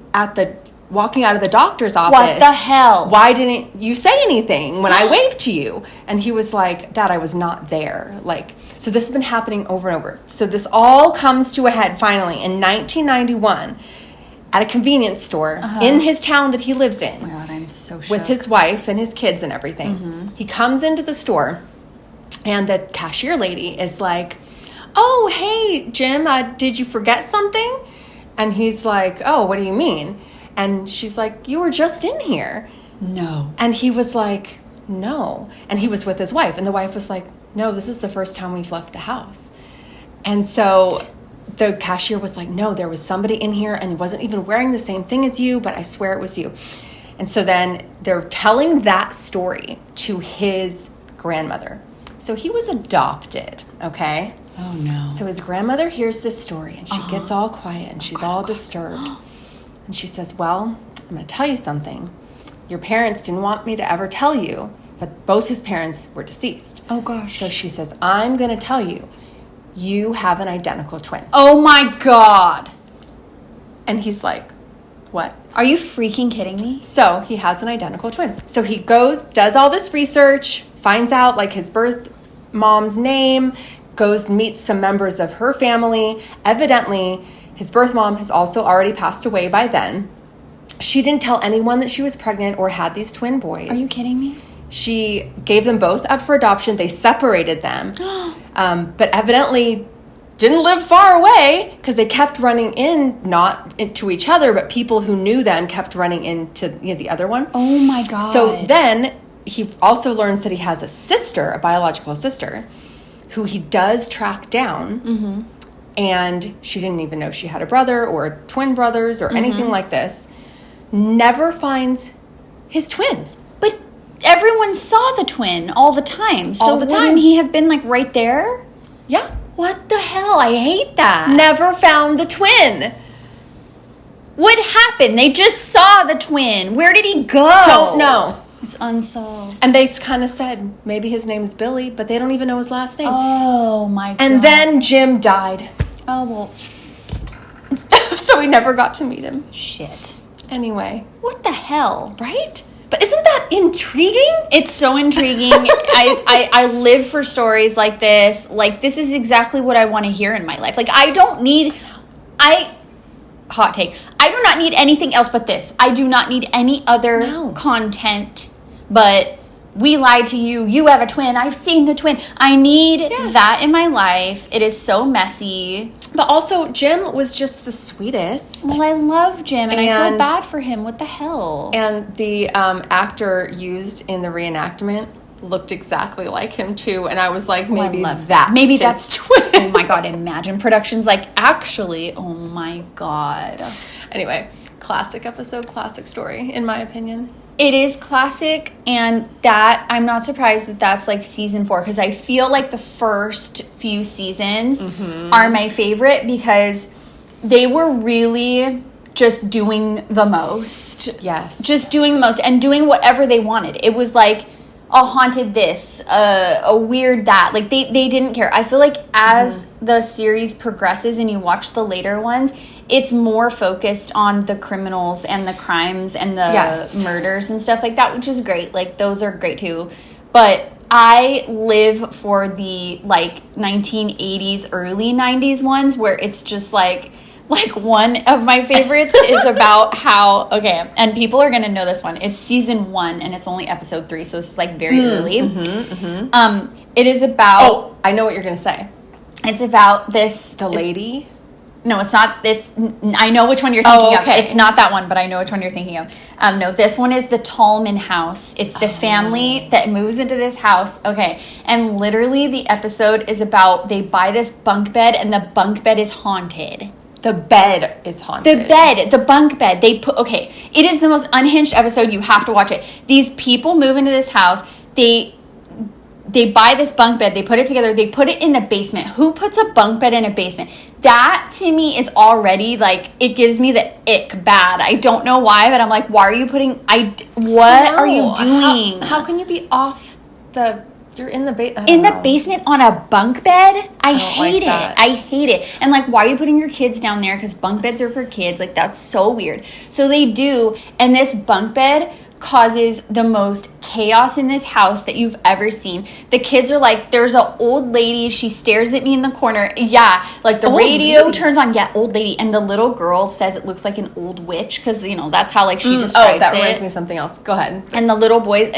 Speaker 1: walking out of the doctor's office.
Speaker 2: What the hell?
Speaker 1: Why didn't you say anything when I waved to you? And he was like, Dad, I was not there. So this has been happening over and over. So this all comes to a head finally in 1991 at a convenience store in his town that he lives in.
Speaker 2: Oh my God, I'm so shook.
Speaker 1: With his wife and his kids and everything. He comes into the store, and the cashier lady is like, oh, hey, Jim, did you forget something? And he's like, oh, what do you mean? And she's like, you were just in here.
Speaker 2: No.
Speaker 1: And he was like, no. And he was with his wife. And the wife was like, no, this is the first time we've left the house. And so the cashier was like, no, there was somebody in here, and he wasn't even wearing the same thing as you, but I swear it was you. And so then they're telling that story to his grandmother. So he was adopted, okay?
Speaker 2: Oh, no.
Speaker 1: So his grandmother hears this story, and she gets all quiet, and she's all disturbed. And she says, well, I'm going to tell you something. Your parents didn't want me to ever tell you, but both his parents were deceased.
Speaker 2: Oh, gosh.
Speaker 1: So she says, I'm going to tell you, you have an identical twin.
Speaker 2: Oh, my God.
Speaker 1: And he's like, what?
Speaker 2: Are you freaking kidding me?
Speaker 1: So he has an identical twin. So he goes, does all this research, finds out his birth mom's name, goes, meets some members of her family. Evidently, his birth mom has also already passed away by then. She didn't tell anyone that she was pregnant or had these twin boys.
Speaker 2: Are you kidding me?
Speaker 1: She gave them both up for adoption. They separated them. But evidently didn't live far away because they kept running in, not into each other, but people who knew them kept running into the other one.
Speaker 2: Oh, my God.
Speaker 1: So then he also learns that he has a sister, a biological sister, who he does track down. And she didn't even know she had a brother or twin brothers or anything like this. Never finds his twin.
Speaker 2: But everyone saw the twin all the time. So wouldn't he have been like right there?
Speaker 1: Yeah.
Speaker 2: What the hell? I hate that.
Speaker 1: Never found the twin.
Speaker 2: What happened? They just saw the twin. Where did he go?
Speaker 1: Don't know.
Speaker 2: It's unsolved.
Speaker 1: And they kind of said maybe his name is Billy, but they don't even know his last name.
Speaker 2: Oh my God.
Speaker 1: And then Jim died.
Speaker 2: Oh, well.
Speaker 1: So we never got to meet him.
Speaker 2: Shit.
Speaker 1: Anyway.
Speaker 2: What the hell?
Speaker 1: Right? But isn't that intriguing?
Speaker 2: It's so intriguing. I live for stories like this. Like, this is exactly what I want to hear in my life. Like, hot take. I do not need anything else but this. I do not need any other content but we lied to you. You have a twin. I've seen the twin. I need that in my life. It is so messy.
Speaker 1: But also, Jim was just the sweetest.
Speaker 2: Well, I love Jim, and I feel bad for him. What the hell?
Speaker 1: And the actor used in the reenactment looked exactly like him, too. And I was like, maybe that's twin.
Speaker 2: Oh, my God. Imagine productions like, actually, oh, my God.
Speaker 1: Anyway, classic episode, classic story, in my opinion.
Speaker 2: It is classic, and that I'm not surprised that that's like season 4, because I feel like the first few seasons are my favorite because they were really just doing the most.
Speaker 1: Yes.
Speaker 2: Just doing the most and doing whatever they wanted. It was like a haunted this, a weird that. Like they didn't care. I feel like as the series progresses and you watch the later ones, it's more focused on the criminals and the crimes and the murders and stuff like that, which is great. Like, those are great too. But I live for the, like, 1980s, early 90s ones where it's just, like one of my favorites is about how, okay, and people are going to know this one. It's season 1, and it's only episode 3, so it's, like, very early. It is about...
Speaker 1: Oh, I know what you're going to say.
Speaker 2: It's about this...
Speaker 1: The lady...
Speaker 2: No, it's not. I know which one you're thinking of. It's not that one, but I know which one you're thinking of. No, this one is the Tallman house. It's the family that moves into this house. Okay. And literally the episode is about they buy this bunk bed and the bunk bed is haunted.
Speaker 1: The bed is haunted.
Speaker 2: The bunk bed. It is the most unhinged episode. You have to watch it. These people move into this house. They buy this bunk bed. They put it together. They put it in the basement. Who puts a bunk bed in a basement? That, to me, is already, like, it gives me the ick bad. I don't know why, but I'm like, why are you putting... What are you doing?
Speaker 1: How can you be off the... You're in the basement.
Speaker 2: In the basement on a bunk bed? I hate it. I hate it. And, like, why are you putting your kids down there? Because bunk beds are for kids. Like, that's so weird. So they do, and this bunk bed causes the most chaos in this house that you've ever seen. The kids are like, there's an old lady, she stares at me in the corner. Yeah, like the old radio lady turns on. Yeah, old lady. And the little girl says it looks like an old witch because, you know, that's how, like, she describes it.
Speaker 1: Oh, that reminds me of something else. Go ahead.
Speaker 2: And the little boy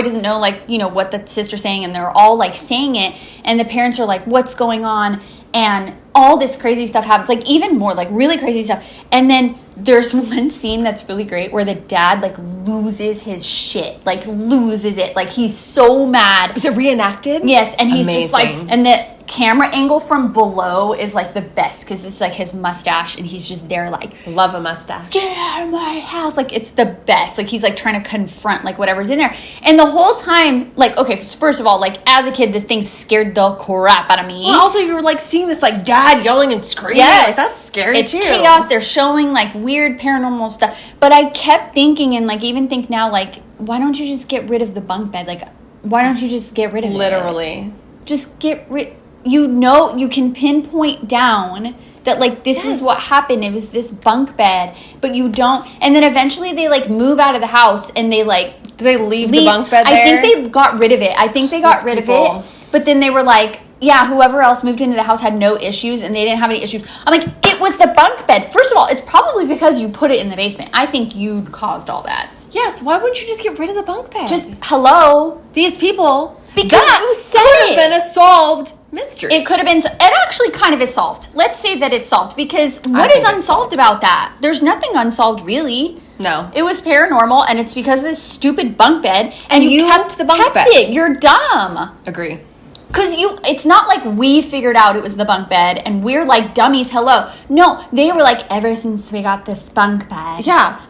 Speaker 2: doesn't know, like, you know, what the sister's saying, and they're all, like, saying it, and the parents are like, what's going on? And all this crazy stuff happens, like, even more, like, really crazy stuff. And then there's one scene that's really great where the dad, like, loses his shit. Like, loses it. Like, he's so mad.
Speaker 1: Is it reenacted?
Speaker 2: Yes, and he's just, like, and the camera angle from below is, like, the best because it's, like, his mustache, and he's just there, like...
Speaker 1: Love a mustache.
Speaker 2: Get out of my house. Like, it's the best. Like, he's, like, trying to confront, like, whatever's in there. And the whole time, like, okay, first of all, like, as a kid, this thing scared the crap out of me.
Speaker 1: Well, also, you were, like, seeing this, like, dad yelling and screaming.
Speaker 2: Yes.
Speaker 1: Like, that's scary, too.
Speaker 2: It's chaos. They're showing, like, weird paranormal stuff. But I kept thinking, and, like, even think now, like, why don't you just get rid of the bunk bed? Like, why don't you just get rid of it?
Speaker 1: Literally.
Speaker 2: Just get rid... You know, you can pinpoint down that, like, this is what happened. It was this bunk bed, but you don't. And then eventually they, like, move out of the house and they, like...
Speaker 1: Do they leave the bunk bed there?
Speaker 2: I think they got rid of it. But then they were like, yeah, whoever else moved into the house had no issues and they didn't have any issues. I'm like, it was the bunk bed. First of all, it's probably because you put it in the basement. I think you caused all that.
Speaker 1: Yes, why wouldn't you just get rid of the bunk bed?
Speaker 2: Just, hello?
Speaker 1: These people...
Speaker 2: Because
Speaker 1: that
Speaker 2: who said
Speaker 1: could have been a solved mystery.
Speaker 2: It could have been. It actually kind of is solved. Let's say that it's solved because what is unsolved about that? There's nothing unsolved, really.
Speaker 1: No.
Speaker 2: It was paranormal, and it's because of this stupid bunk bed.
Speaker 1: And you kept the bunk bed.
Speaker 2: It. You're dumb.
Speaker 1: Agree.
Speaker 2: Because it's not like we figured out it was the bunk bed, and we're like dummies, hello. No, they were like, ever since we got this bunk bed,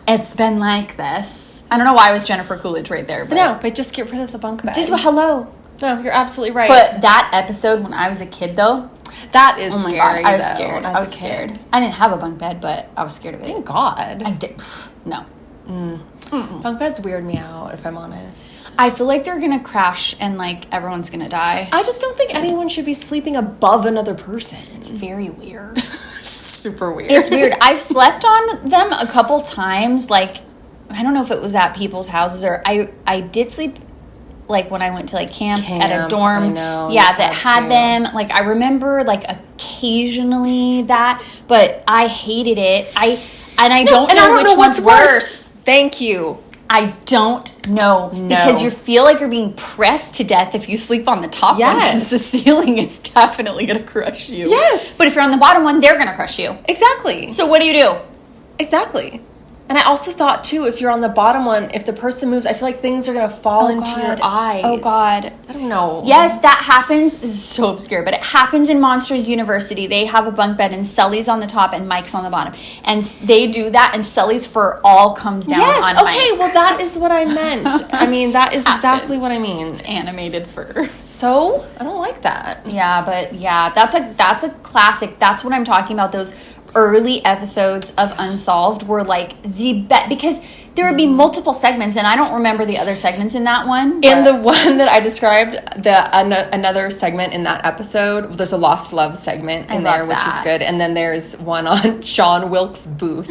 Speaker 2: it's been like this. I don't know why I was Jennifer Coolidge right there.
Speaker 1: But just get rid of the bunk bed.
Speaker 2: Hello.
Speaker 1: No, you're absolutely right.
Speaker 2: But that episode when I was a kid, though,
Speaker 1: that is scary.
Speaker 2: God, I was scared. I was scared. I didn't have a bunk bed, but I was scared of it.
Speaker 1: Thank God.
Speaker 2: I did. No.
Speaker 1: Bunk beds weird me out, if I'm honest.
Speaker 2: I feel like they're gonna crash and like everyone's gonna die.
Speaker 1: I just don't think anyone should be sleeping above another person.
Speaker 2: It's very weird.
Speaker 1: Super weird.
Speaker 2: It's weird. I've slept on them a couple times. Like, I don't know if it was at people's houses or I did sleep like when I went to like camp at a dorm.
Speaker 1: I know.
Speaker 2: Yeah, that had them. Like, I remember like occasionally that, but I hated it. I don't know which one's worse.
Speaker 1: Thank you.
Speaker 2: I don't know. Because you feel like you're being pressed to death if you sleep on the top one. Because the ceiling is definitely going to crush you.
Speaker 1: Yes.
Speaker 2: But if you're on the bottom one, they're going to crush you.
Speaker 1: Exactly.
Speaker 2: So what do you do?
Speaker 1: Exactly. And I also thought, too, if you're on the bottom one, if the person moves, I feel like things are going to fall into your eyes.
Speaker 2: Oh, God.
Speaker 1: I don't know.
Speaker 2: Yes, that happens. This is so obscure, but it happens in Monsters University. They have a bunk bed, and Sully's on the top, and Mike's on the bottom. And they do that, and Sully's fur all comes down on Mike.
Speaker 1: Okay, well, that is what I meant. I mean, that is exactly what I mean.
Speaker 2: It's animated fur.
Speaker 1: So, I don't like that.
Speaker 2: Yeah, but yeah, that's a classic. That's what I'm talking about. Those early episodes of Unsolved were like the best because there would be multiple segments, and I don't remember the other segments in that one.
Speaker 1: In the one that I described, another segment in that episode, there's a Lost Love segment in there, which is good. And then there's one on John Wilkes Booth.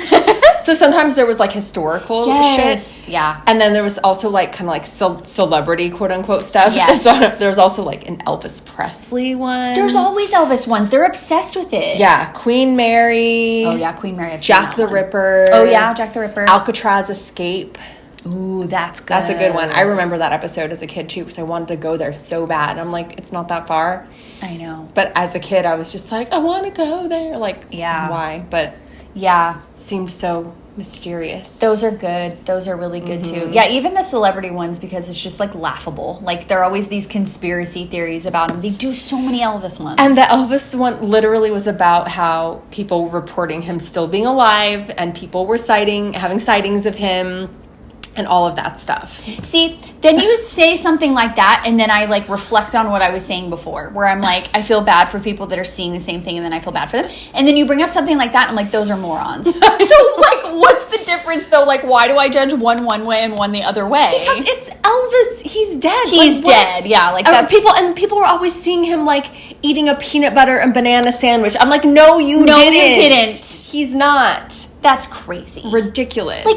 Speaker 1: So sometimes there was like historical shit.
Speaker 2: Yeah.
Speaker 1: And then there was also like kind of like celebrity quote unquote stuff.
Speaker 2: Yes.
Speaker 1: So there's also like an Elvis Presley one.
Speaker 2: There's always Elvis ones. They're obsessed with it.
Speaker 1: Yeah. Queen Mary.
Speaker 2: Oh yeah, Queen Mary.
Speaker 1: Jack the Ripper.
Speaker 2: Oh yeah, Jack the Ripper.
Speaker 1: Alcatraz Escape.
Speaker 2: Ooh, that's good.
Speaker 1: That's a good one. I remember that episode as a kid too because I wanted to go there so bad. I'm like, it's not that far.
Speaker 2: I know.
Speaker 1: But as a kid, I was just like, I want to go there. Like, why? But seemed so mysterious.
Speaker 2: Those are good. Those are really good too. Yeah, even the celebrity ones because it's just like laughable. Like there are always these conspiracy theories about him. They do so many Elvis ones.
Speaker 1: And the Elvis one literally was about how people were reporting him still being alive and people were having sightings of him and all of that stuff.
Speaker 2: See, then you say something like that and then I like reflect on what I was saying before where I'm like, I feel bad for people that are seeing the same thing and then I feel bad for them. And then you bring up something like that and I'm like, those are morons. So like, what's the difference though? Like, why do I judge one way and one the other way?
Speaker 1: Because it's Elvis. He's dead.
Speaker 2: He's dead. Yeah. Like that's...
Speaker 1: People were always seeing him like eating a peanut butter and banana sandwich. I'm like, no, you didn't. He's not.
Speaker 2: That's crazy.
Speaker 1: Ridiculous.
Speaker 2: Like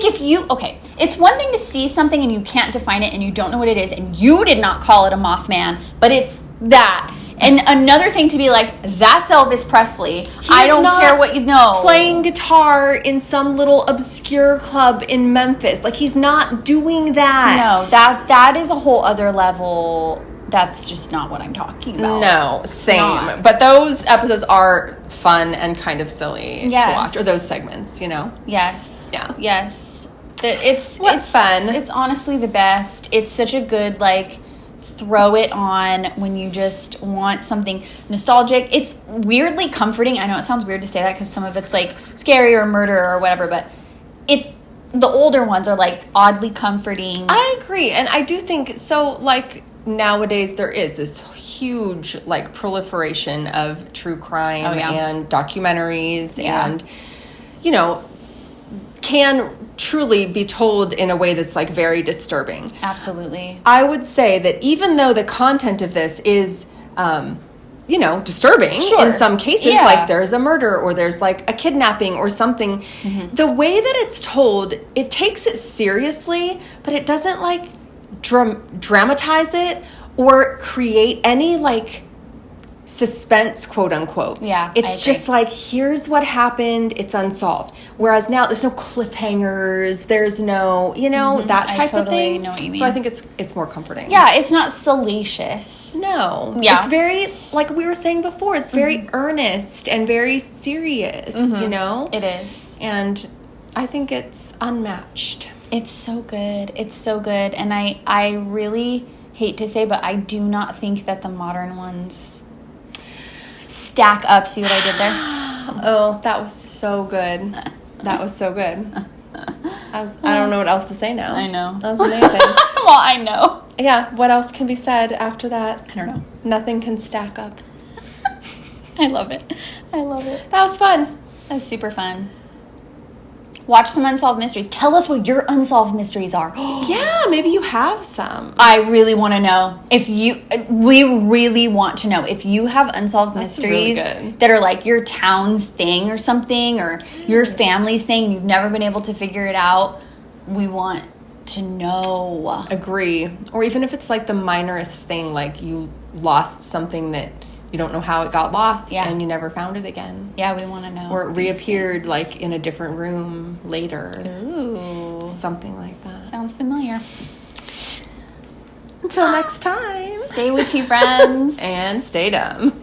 Speaker 2: it's one thing to see something and you can't define it and you don't know what it is and you did not call it a Mothman, but it's that. And another thing to be like, that's Elvis Presley. I don't care what you know.
Speaker 1: Playing guitar in some little obscure club in Memphis. Like, he's not doing that.
Speaker 2: No, that is a whole other level. That's just not what I'm talking about.
Speaker 1: No, same. But those episodes are fun and kind of silly to watch. Or those segments, you know?
Speaker 2: Yes.
Speaker 1: Yeah.
Speaker 2: Yes. It's
Speaker 1: fun.
Speaker 2: It's honestly the best. It's such a good, like, throw it on when you just want something nostalgic. It's weirdly comforting. I know it sounds weird to say that because some of it's, like, scary or murder or whatever, but it's... The older ones are, like, oddly comforting.
Speaker 1: I agree. And I do think... So, like... Nowadays there is this huge like proliferation of true crime and documentaries and you know can truly be told in a way that's like very disturbing.
Speaker 2: Absolutely.
Speaker 1: I would say that even though the content of this is you know, disturbing in some cases, like there's a murder or there's like a kidnapping or something, the way that it's told, it takes it seriously, but it doesn't like dramatize it or create any like suspense, quote unquote.
Speaker 2: Yeah,
Speaker 1: it's just like, here's what happened, it's unsolved. Whereas now there's no cliffhangers, there's no, you know, that type of thing.
Speaker 2: Know what you mean.
Speaker 1: So I think it's more comforting.
Speaker 2: Yeah, it's not salacious.
Speaker 1: No.
Speaker 2: Yeah.
Speaker 1: It's very, like we were saying before, it's very earnest and very serious, you know?
Speaker 2: It is.
Speaker 1: And I think it's unmatched.
Speaker 2: It's so good. It's so good. And I really hate to say, but I do not think that the modern ones stack up. See what I did there?
Speaker 1: Oh, that was so good. That was so good. I don't know what else to say now.
Speaker 2: I know.
Speaker 1: That was amazing.
Speaker 2: Well, I know.
Speaker 1: Yeah, what else can be said after that?
Speaker 2: I don't know.
Speaker 1: Nothing can stack up.
Speaker 2: I love it. I love it.
Speaker 1: That was fun.
Speaker 2: That was super fun. Watch some Unsolved Mysteries. Tell us what your Unsolved Mysteries are.
Speaker 1: Yeah, maybe you have some.
Speaker 2: I really want to know. We really want to know. If you have Unsolved Mysteries
Speaker 1: really good.
Speaker 2: that are like your town's thing or something, or your family's thing, and you've never been able to figure it out, we want to know.
Speaker 1: Agree. Or even if it's like the minorest thing, like you lost something that you don't know how it got lost and you never found it again.
Speaker 2: Yeah, we want to know.
Speaker 1: Or it reappeared like in a different room later.
Speaker 2: Ooh.
Speaker 1: Something like that.
Speaker 2: Sounds familiar.
Speaker 1: Until next time.
Speaker 2: Stay witchy, friends.
Speaker 1: And stay dumb.